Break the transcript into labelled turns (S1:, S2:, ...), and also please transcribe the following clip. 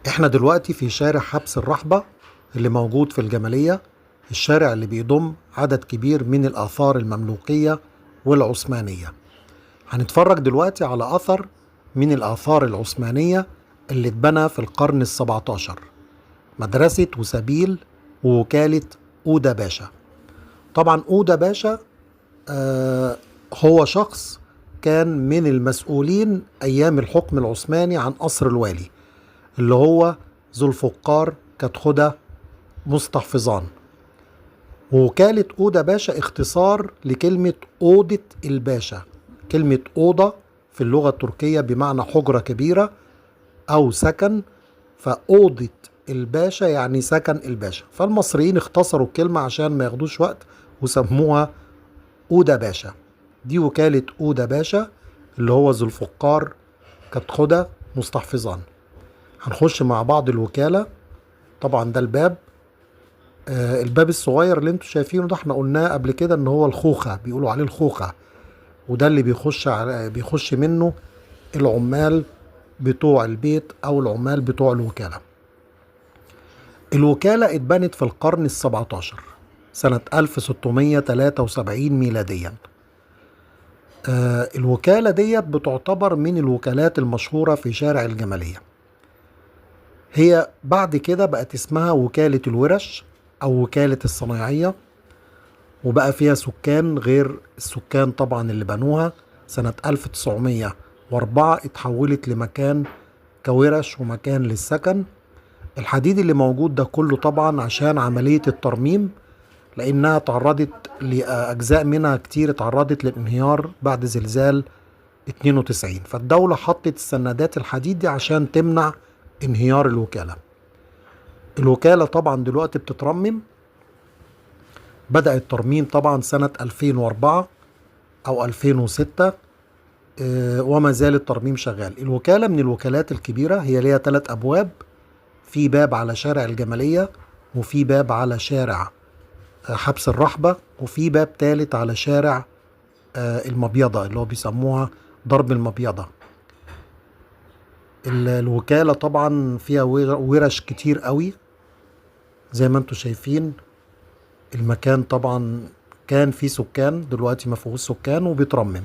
S1: احنا دلوقتي في شارع حبس الرحبة اللي موجود في الجمالية، الشارع اللي بيضم عدد كبير من الآثار المملوكية والعثمانية. هنتفرج دلوقتي على أثر من الآثار العثمانية اللي اتبنى في القرن ال17، مدرسة وسبيل ووكالة أودا باشا. طبعا أودا باشا هو شخص كان من المسؤولين أيام الحكم العثماني عن قصر الوالي، اللي هو ذو الفقار كتخدة مستحفظان. ووكالة أودا باشا اختصار لكلمة أوضة الباشا. كلمة أوضة في اللغة التركية بمعنى حجرة كبيرة أو سكن، فأوضة الباشا يعني سكن الباشا، فالمصريين اختصروا الكلمة عشان ما ياخدوش وقت وسموها أودا باشا. دي وكالة أودا باشا اللي هو ذو الفقار كتخدة مستحفظان. هنخش مع بعض الوكالة. طبعا ده الباب، الباب الصغير اللي انتوا شايفينه ده احنا قلناه قبل كده ان هو الخوخة، بيقولوا عليه الخوخة، وده اللي بيخش منه العمال بتوع البيت او العمال بتوع الوكالة. الوكالة اتبنت في القرن ال17 سنة 1673 ميلاديا. الوكالة ديت بتعتبر من الوكالات المشهورة في شارع الجمالية. هي بعد كده بقت اسمها وكالة الورش أو وكالة الصنايعية، وبقى فيها سكان غير السكان طبعا اللي بنوها سنة 1904. اتحولت لمكان كورش ومكان للسكن. الحديد اللي موجود ده كله طبعا عشان عملية الترميم، لأنها تعرضت لأجزاء منها كتير اتعرضت للانهيار بعد زلزال 92، فالدولة حطت السندات الحديد دي عشان تمنع انهيار الوكالة. الوكالة طبعا دلوقتي بتترمم، بدأ الترميم طبعا سنة 2004 أو 2006، وما زال الترميم شغال. الوكالة من الوكالات الكبيرة، هي ليها 3 أبواب، في باب على شارع الجمالية، وفي باب على شارع حبس الرحبة، وفي باب ثالث على شارع المبيضة اللي هو بيسموها ضرب المبيضة. الوكالة طبعا فيها ورش كتير قوي زي ما انتوا شايفين. المكان طبعا كان فيه سكان، دلوقتي ما فيهوش سكان وبيترمم.